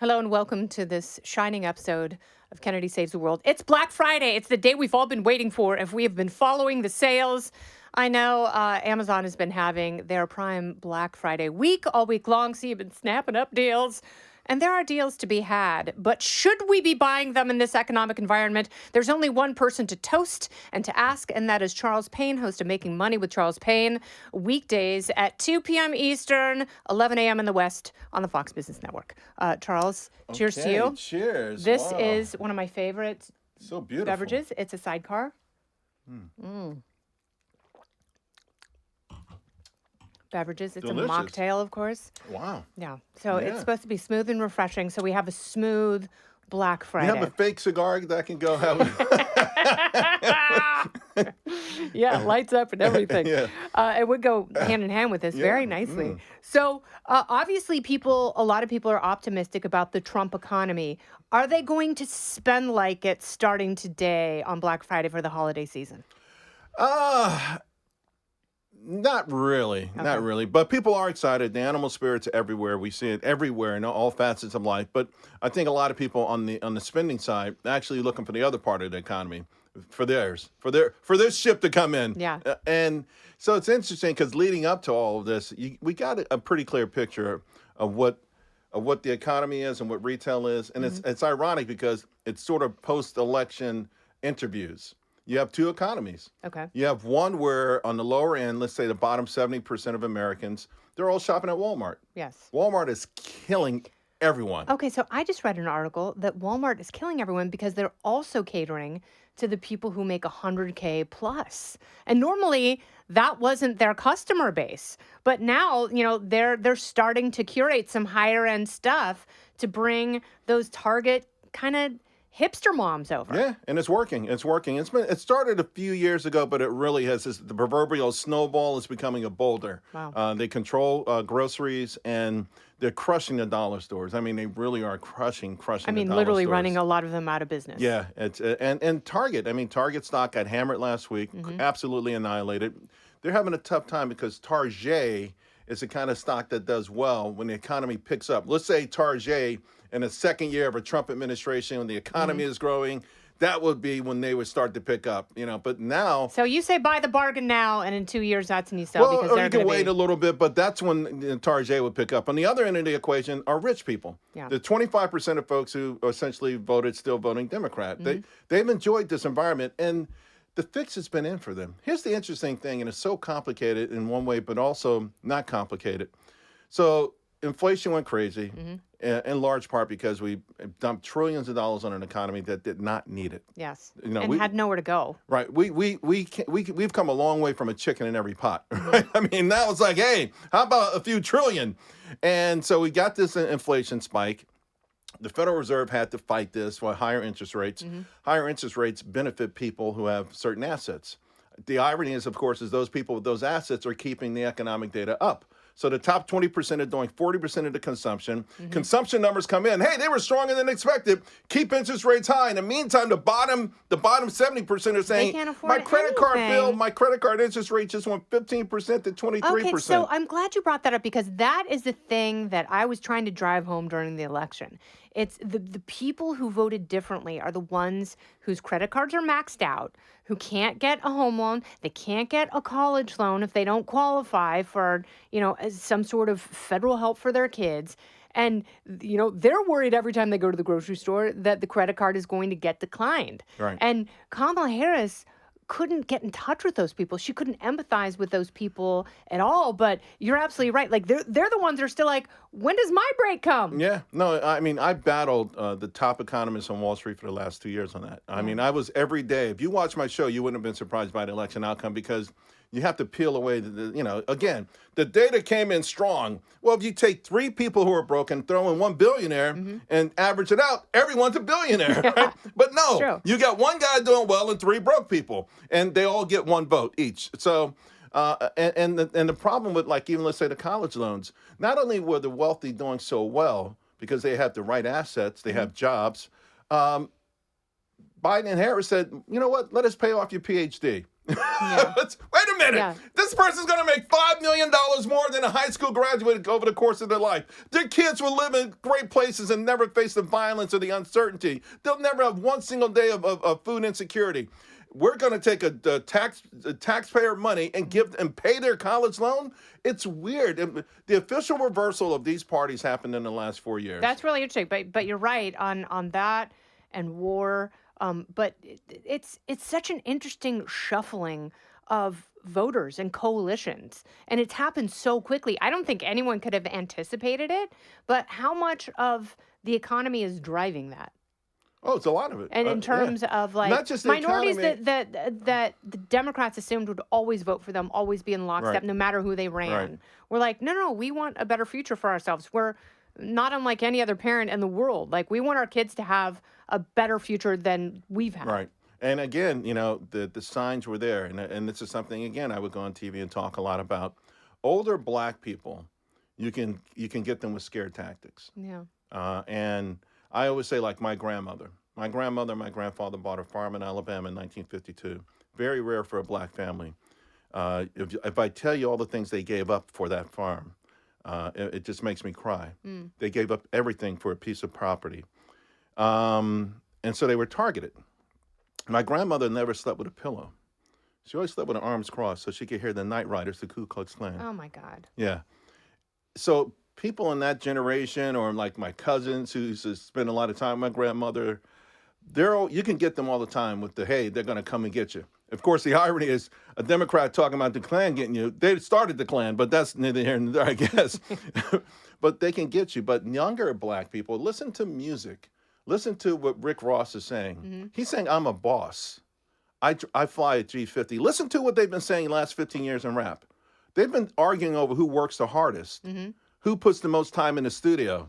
Hello and welcome to this shining episode of Kennedy Saves the World. It's Black Friday. It's the day we've all been waiting for if we have been following the sales. I know Amazon has been having their Prime Black Friday week all week long, so you've been snapping up deals. And there are deals to be had, but should we be buying them in this economic environment? There's only one person to toast and to ask, and that is Charles Payne, host of Making Money with Charles Payne, weekdays at 2 p.m. Eastern, 11 a.m. in the West on the Fox Business Network. Charles, cheers to you. Cheers. This Wow. is one of my favorite So beautiful. beverages. It's a sidecar. Beverages. It's Delicious. a mocktail, of course. Wow. Yeah. So it's Yeah. supposed to be smooth and refreshing. So we have a smooth Black Friday. You have a fake cigar that I can go have. Yeah, lights up and everything. Yeah. It would go hand in hand with this very nicely. So obviously a lot of people are optimistic about the Trump economy. Are they going to spend like it starting today on Black Friday for the holiday season? Not really. Okay. Not really. But people are excited. The animal spirits are everywhere. We see it everywhere in all facets of life. But I think a lot of people on the spending side actually looking for the other part of the economy, for their ship to come in. Yeah. And so it's interesting because leading up to all of this, we got a pretty clear picture of what the economy is and what retail is. And it's ironic because it's sort of post-election interviews. You have two economies. Okay. You have one where on the lower end, let's say the bottom 70% of Americans, they're all shopping at Walmart. Yes. Walmart is killing everyone. Okay, so I just read an article that Walmart is killing everyone because they're also catering to the people who make 100K plus. And normally that wasn't their customer base. But now, they're starting to curate some higher end stuff to bring those Target kind of hipster moms over. Yeah, and it's working. It's working. It started a few years ago, but it really has the proverbial snowball is becoming a boulder. Wow. They control groceries and they're crushing the dollar stores. I mean, they really are crushing the dollar literally stores. running a lot of them out of business. Yeah, it's and Target. I mean, Target stock got hammered last week, absolutely annihilated. They're having a tough time because Target is the kind of stock that does well when the economy picks up. Let's say Target in the second year of a Trump administration, when the economy is growing, that would be when they would start to pick up. But now. So you say buy the bargain now, and in 2 years that's when you sell because Or they're you can going wait to a little bit, but that's when Target would pick up. On the other end of the equation are rich people. Yeah. The 25% of folks who essentially still voting Democrat. They've enjoyed this environment, and the fix has been in for them. Here's the interesting thing, and it's so complicated in one way, but also not complicated. So inflation went crazy, in large part because we dumped trillions of dollars on an economy that did not need it. Yes. And we had nowhere to go. Right. We've come a long way from a chicken in every pot. Right? I mean, now it's like, hey, how about a few trillion? And so we got this inflation spike. The Federal Reserve had to fight this with higher interest rates. Higher interest rates benefit people who have certain assets. The irony is, of course, is those people with those assets are keeping the economic data up. So the top 20% are doing 40% of the consumption. Consumption numbers come in. Hey, they were stronger than expected. Keep interest rates high. In the meantime, the bottom 70% are saying, can't afford my credit card anything." bill, my credit card interest rate just went 15% to 23%. Okay, so I'm glad you brought that up because that is the thing that I was trying to drive home during the election. It's the people who voted differently are the ones whose credit cards are maxed out, who can't get a home loan, they can't get a college loan if they don't qualify for, some sort of federal help for their kids. And, they're worried every time they go to the grocery store that the credit card is going to get declined. Right. And Kamala Harris couldn't get in touch with those people. She couldn't empathize with those people at all. But you're absolutely right. Like they're the ones that are still like, when does my break come? Yeah, no, I mean, I battled the top economists on Wall Street for the last 2 years on that. I mean, I was every day. If you watch my show, you wouldn't have been surprised by the election outcome because you have to peel away again, the data came in strong. Well, if you take three people who are broken, throw in one billionaire and average it out, everyone's a billionaire, right? But no, you got one guy doing well and three broke people, and they all get one vote each. So, and the problem with even let's say the college loans, not only were the wealthy doing so well because they have the right assets, they have jobs, Biden and Harris said, you know what, let us pay off your PhD. Yeah. Wait a minute. Yeah. This person's going to make $5 million more than a high school graduate over the course of their life. Their kids will live in great places and never face the violence or the uncertainty. They'll never have one single day of food insecurity. We're going to take a taxpayer money and pay their college loan. It's weird. And the official reversal of these parties happened in the last 4 years. That's really interesting. But you're right on that and war. But it's such an interesting shuffling of voters and coalitions, and it's happened so quickly. I don't think anyone could have anticipated it. But how much of the economy is driving that? Oh, it's a lot of it. And in terms of like not just the minorities economy. that the Democrats assumed would always vote for them, always be in lockstep, Right. no matter who they ran. Right. We're like, no, we want a better future for ourselves. We're not unlike any other parent in the world. Like, we want our kids to have a better future than we've had. Right. And again, the signs were there. And this is something, again, I would go on TV and talk a lot about. Older black people, you can get them with scare tactics. Yeah. And I always say, like my grandmother. My grandmother and my grandfather bought a farm in Alabama in 1952. Very rare for a black family. If I tell you all the things they gave up for that farm, it just makes me cry. They gave up everything for a piece of property. And so they were targeted. My grandmother never slept with a pillow. She always slept with her arms crossed so she could hear the night riders, the Ku Klux Klan. Oh my God. Yeah. So people in that generation, or like my cousins who used to spend a lot of time with my grandmother, you can get them all the time with hey, they're going to come and get you. Of course, the irony is a Democrat talking about the Klan getting you. They started the Klan, but that's neither here nor there, I guess. But they can get you. But younger black people, listen to music. Listen to what Rick Ross is saying. Mm-hmm. He's saying, I'm a boss. I fly a G50. Listen to what they've been saying the last 15 years in rap. They've been arguing over who works the hardest, who puts the most time in the studio.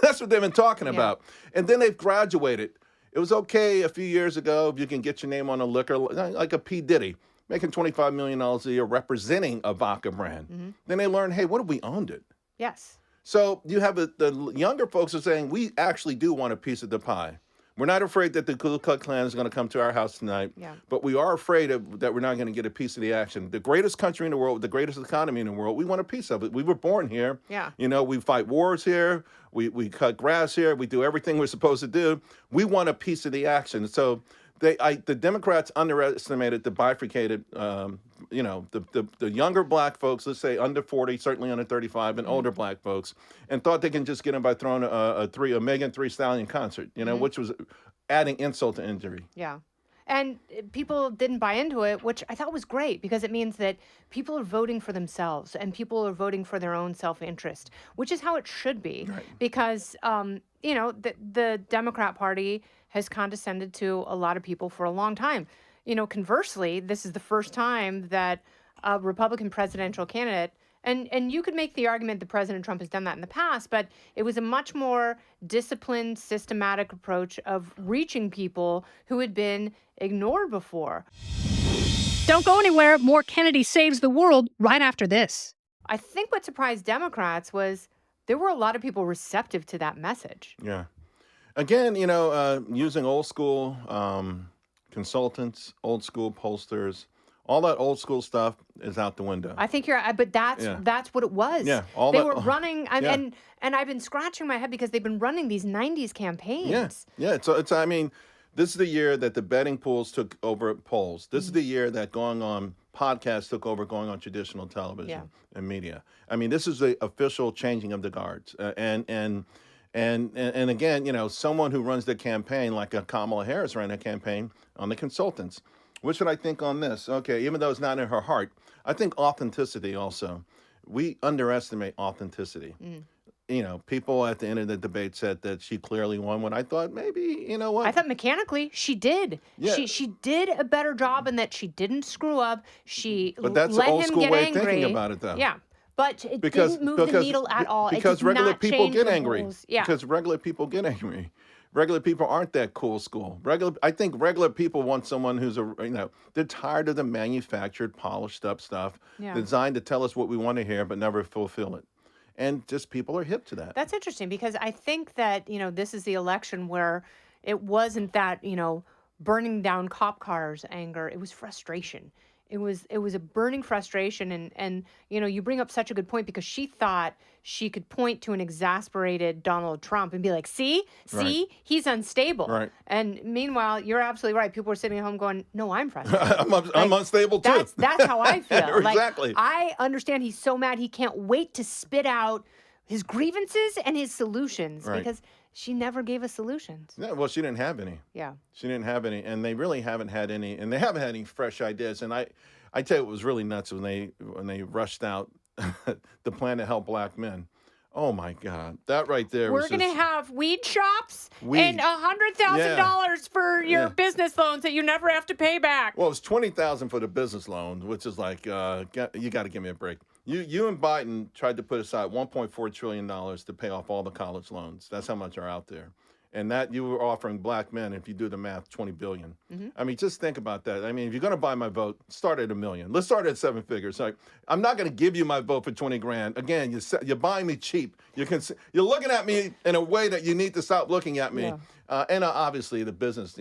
That's what they've been talking about. And then they've graduated. It was okay a few years ago if you can get your name on a liquor, like a P. Diddy, making $25 million a year representing a vodka brand. Then they learn, hey, what if we owned it? Yes. So you have the younger folks are saying, we actually do want a piece of the pie. We're not afraid that the Ku Klux Klan is going to come to our house tonight, but we are afraid that we're not going to get a piece of the action. The greatest country in the world, the greatest economy in the world, we want a piece of it. We were born here. Yeah. We fight wars here. We cut grass here. We do everything we're supposed to do. We want a piece of the action. So the Democrats underestimated the bifurcated, the younger black folks, let's say under 40, certainly under 35, and older black folks, and thought they can just get them by throwing a Megan Thee Stallion concert, which was adding insult to injury. Yeah. And people didn't buy into it, which I thought was great because it means that people are voting for themselves and people are voting for their own self-interest, which is how it should be. Right. Because, the Democrat Party has condescended to a lot of people for a long time. Conversely, this is the first time that a Republican presidential candidate, and you could make the argument that President Trump has done that in the past, but it was a much more disciplined, systematic approach of reaching people who had been ignored before. Don't go anywhere. More Kennedy Saves the World right after this. I think what surprised Democrats was there were a lot of people receptive to that message. Yeah. Again, using old school consultants, old school pollsters, all that old school stuff is out the window. I think but that's what it was. Yeah, they were running, and I've been scratching my head because they've been running these 90s campaigns. Yeah. So this is the year that the betting pools took over polls. This is the year that going on podcasts took over going on traditional television and media. I mean, this is the official changing of the guards. And again, someone who runs the campaign, like a Kamala Harris ran a campaign on the consultants. What should I think on this? Okay, even though it's not in her heart, I think authenticity also. We underestimate authenticity. People at the end of the debate said that she clearly won when I thought maybe, what? I thought mechanically she did. Yeah. She did a better job in that she didn't screw up. But that's let the old him school get way angry. of thinking about it, though. Yeah. But it didn't move the needle at all. Because it did regular not people change get the angry. rules. Yeah. Because regular people get angry. Regular people aren't that cool school. I think regular people want someone who's they're tired of the manufactured, polished up stuff designed to tell us what we want to hear but never fulfill it. And just people are hip to that. That's interesting because I think that, this is the election where it wasn't that, burning down cop cars anger. It was frustration. It was a burning frustration, and you bring up such a good point because she thought she could point to an exasperated Donald Trump and be like, see, Right. he's unstable. Right. And meanwhile, you're absolutely right. People are sitting at home going, no, I'm frustrated. I'm unstable too. That's how I feel. Exactly. Like, I understand he's so mad he can't wait to spit out his grievances and his solutions Right. because she never gave us solutions. Yeah, well, she didn't have any. Yeah. She didn't have any, and they really haven't had any, and they haven't had any fresh ideas. And I tell you, it was really nuts when they rushed out the plan to help black men. Oh my God, that right there. We're going to have weed shops Weed. and $100,000 for your business loans that you never have to pay back. Well, it's $20,000 for the business loan, which is like you got to give me a break. You and Biden tried to put aside $1.4 trillion to pay off all the college loans. That's how much are out there. And that you were offering black men, if you do the math, $20 billion. Mm-hmm. I mean, just think about that. I mean, if you're going to buy my vote, start at $1 million. Let's start at 7 figures. Like, I'm not going to give you my vote for 20 grand. Again, you're buying me cheap. You're looking at me in a way that you need to stop looking at me. Yeah. And obviously the business,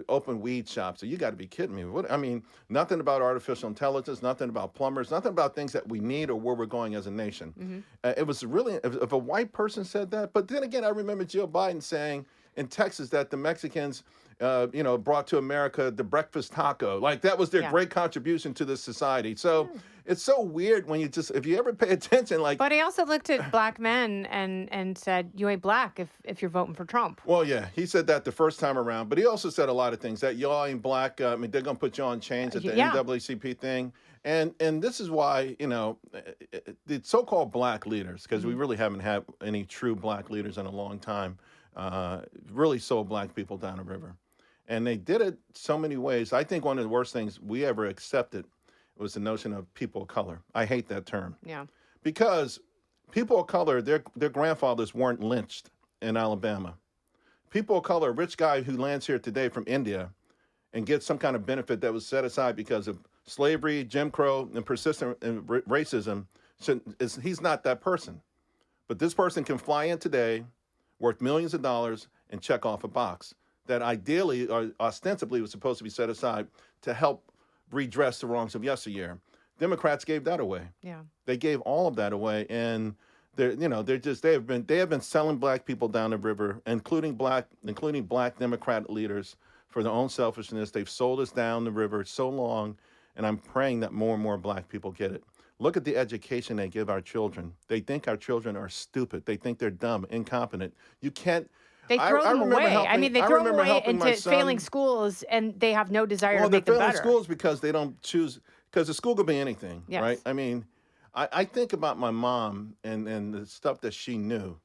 open weed shops. So you got to be kidding me. I mean, nothing about artificial intelligence, nothing about plumbers, nothing about things that we need or where we're going as a nation. Mm-hmm. It was really, if a white person said that, but then again, I remember Joe Biden saying in Texas that the Mexicans, brought to America the breakfast taco. Like that was their great contribution to this society. So it's so weird when if you ever pay attention, like. But he also looked at black men and said, you ain't black if you're voting for Trump. Well, yeah, he said that the first time around, but he also said a lot of things that y'all ain't black. I mean, they're going to put you on chains at the NAACP thing. And this is why, the so-called black leaders, because we really haven't had any true black leaders in a long time, really sold black people down the river. And they did it so many ways. I think one of the worst things we ever accepted was the notion of people of color. I hate that term. Yeah. Because people of color, their grandfathers weren't lynched in Alabama. People of color, a rich guy who lands here today from India and gets some kind of benefit that was set aside because of slavery, Jim Crow, and persistent racism, he's not that person. But this person can fly in today, worth millions of dollars, and check off a box that ideally or ostensibly was supposed to be set aside to help redress the wrongs of yesteryear. Democrats gave that away. Yeah. They gave all of that away, and they have been selling black people down the river, including black Democrat leaders, for their own selfishness. They've sold us down the river so long, and I'm praying that more and more black people get it. Look at the education they give our children. They think our children are stupid. They think they're dumb, incompetent. You can't. They throw them away. They throw them away into failing schools, and they have no desire to make them better. Well, they're failing schools because they don't choose, because the school could be anything, right? I mean, I think about my mom and the stuff that she knew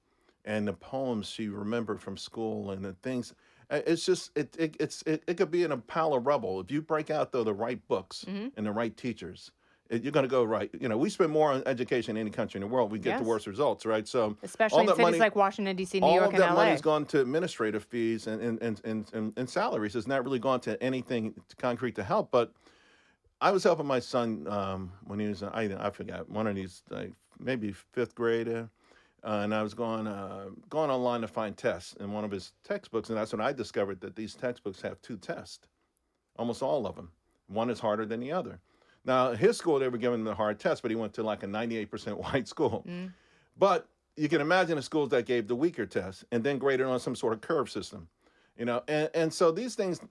and the poems she remembered from school and the things. It's just, it could be in a pile of rubble. If you break out, though, the right books and the right teachers, you're going to go right. We spend more on education in any country in the world. We get the worst results, right? So especially in cities like Washington, D.C., New York, and LA. All of that money's gone to administrative fees and salaries. It's not really gone to anything concrete to help. But I was helping my son when he was, I forgot, one of these, maybe fifth grader. And I was going online to find tests in one of his textbooks. And that's when I discovered that these textbooks have 2 tests, almost all of them. One is harder than the other. Now, his school, they were giving him the hard test, but he went to like a 98% white school. But you can imagine the schools that gave the weaker test and then graded on some sort of curve system. And so these things,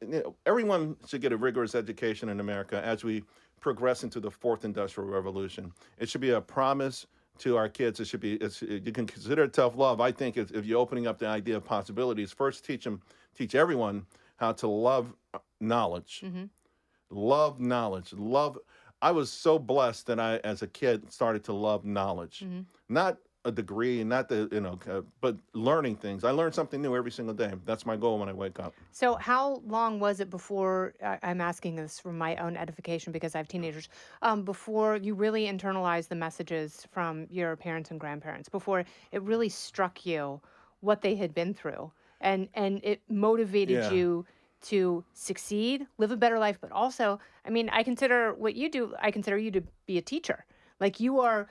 everyone should get a rigorous education in America as we progress into the 4th Industrial Revolution. It should be a promise to our kids. You can consider it tough love. I think if you're opening up the idea of possibilities, first teach everyone how to love knowledge. Love knowledge. I was so blessed that I, as a kid, started to love knowledge. Not a degree, not but learning things. I learn something new every single day. That's my goal when I wake up. So how long was it before, I'm asking this for my own edification because I have teenagers, before you really internalized the messages from your parents and grandparents, before it really struck you what they had been through and it motivated you to succeed, live a better life, but also, I consider what you do, I consider you to be a teacher. Like you are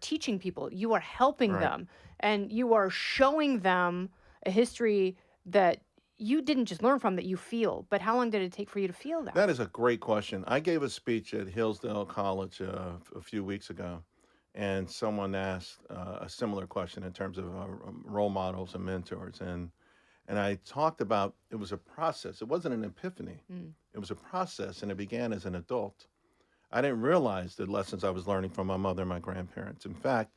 teaching people, you are helping them, and you are showing them a history that you didn't just learn from that, you feel. But how long did it take for you to feel that? That is a great question. I gave a speech at Hillsdale College a few weeks ago, and someone asked a similar question in terms of role models and mentors. And I talked about it was a process. It wasn't an epiphany. It was a process, and it began as an adult. I didn't realize the lessons I was learning from my mother and my grandparents. In fact,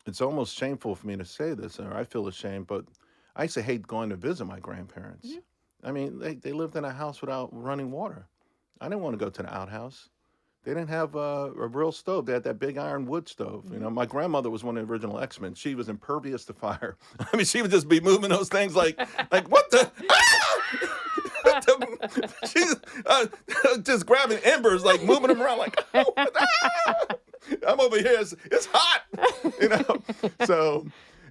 it's almost shameful for me to say this, or I feel ashamed, but I used to hate going to visit my grandparents. I mean, they lived in a house without running water. I didn't want to go to the outhouse. They didn't have a real stove. They had that big iron wood stove. You know, my grandmother was one of the original X-Men. She was impervious to fire. I mean, she would just be moving those things like what the? Ah! She's just grabbing embers, like moving them around, like, oh, ah! I'm over here. It's hot, you know. So,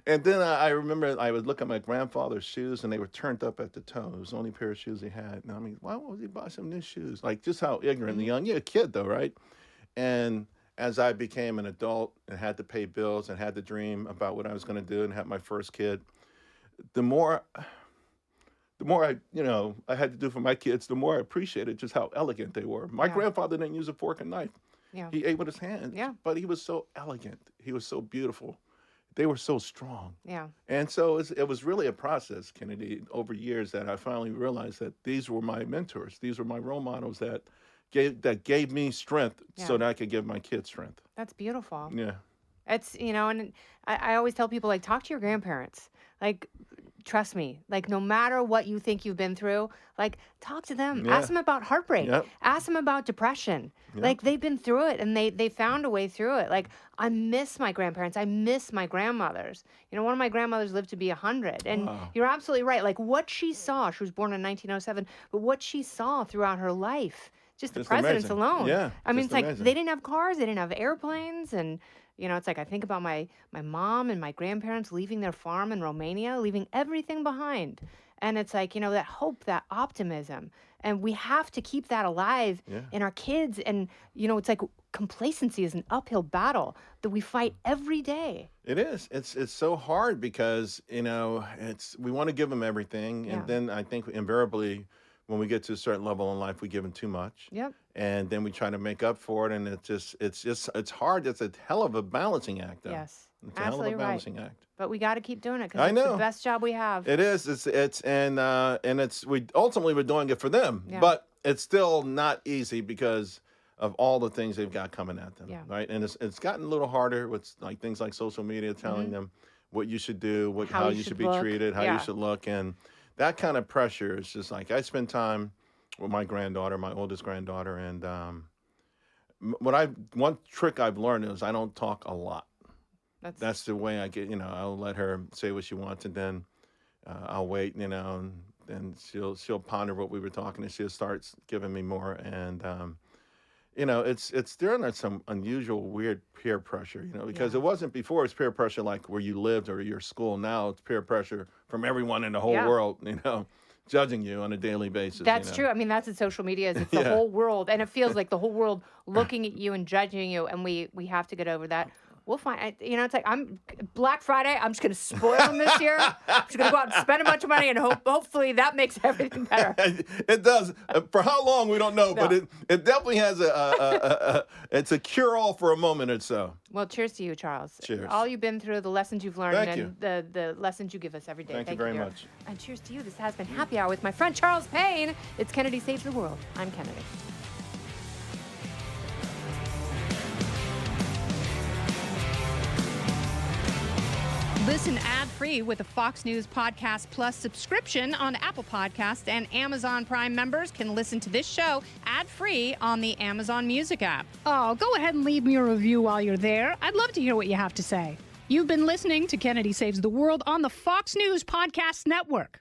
and then I remember I would look at my grandfather's shoes, and they were turned up at the toe. It was the only pair of shoes he had. And I mean, why would he buy some new shoes? Like, just how ignorant and young. You're a kid, though, right? And as I became an adult and had to pay bills and had to dream about what I was going to do and have my first kid, the more I, I had to do for my kids, the more I appreciated just how elegant they were. My grandfather didn't use a fork and knife. Yeah. He ate with his hands. Yeah. But he was so elegant. He was so beautiful. They were so strong. Yeah. And so it was really a process, Kennedy, over years that I finally realized that these were my mentors. These were my role models that gave me strength so that I could give my kids strength. That's beautiful. Yeah. It's, and I always tell people, like, talk to your grandparents. Like, trust me, like, no matter what you think you've been through, like, talk to them. Yeah. Ask them about heartbreak. Yep. Ask them about depression. Yep. Like, they've been through it, and they found a way through it. Like, I miss my grandparents. I miss my grandmothers. One of my grandmothers lived to be 100. And Wow. you're absolutely right. Like, what she saw, she was born in 1907, but what she saw throughout her life, just the Just presidents amazing. alone. Yeah, I mean, just it's like amazing. they didn't have cars, they didn't have airplanes, and it's like I think about my mom and my grandparents leaving their farm in Romania, leaving everything behind. And it's like, that hope, that optimism. And we have to keep that alive in our kids. And, it's like complacency is an uphill battle that we fight every day. It is. It's so hard because, we want to give them everything. Yeah. And then I think invariably when we get to a certain level in life, we give them too much. Yep. And then we try to make up for it. And it's hard. It's a hell of a balancing act, though. Yes. It's a hell of Absolutely a right. balancing act. But we got to keep doing it I because it's the know. best job we have. It is. We ultimately we're doing it for them, Yeah. but it's still not easy because of all the things they've got coming at them, Yeah. right? And it's gotten a little harder with like things like social media telling them what you should do, how you should be look. treated, how Yeah. you should look, and that kind of pressure is just like I spend time with my granddaughter, my oldest granddaughter, and one trick I've learned is I don't talk a lot. That's the way I get, I'll let her say what she wants, and then I'll wait, and then she'll ponder what we were talking, and she'll start giving me more. And it's during some unusual, weird peer pressure, because it wasn't before. It's peer pressure like where you lived or your school. Now it's peer pressure from everyone in the whole world, judging you on a daily basis. That's true. I mean, that's what social media is. It's the whole world, and it feels like the whole world looking at you and judging you, and we have to get over that. We'll find, it's like Black Friday. I'm just going to spoil them this year. I'm just going to go out and spend a bunch of money, and hopefully that makes everything better. It does. For how long, we don't know, but it definitely has it's a cure-all for a moment or so. Well, cheers to you, Charles. Cheers. All you've been through, the lessons you've learned, Thank and you. the lessons you give us every day. Thank you very dear. much. And cheers to you. This has been Happy Hour with my friend Charles Payne. It's Kennedy Saves the World. I'm Kennedy. Listen ad-free with a Fox News Podcast Plus subscription on Apple Podcasts, and Amazon Prime members can listen to this show ad-free on the Amazon Music app. Oh, go ahead and leave me a review while you're there. I'd love to hear what you have to say. You've been listening to Kennedy Saves the World on the Fox News Podcast Network.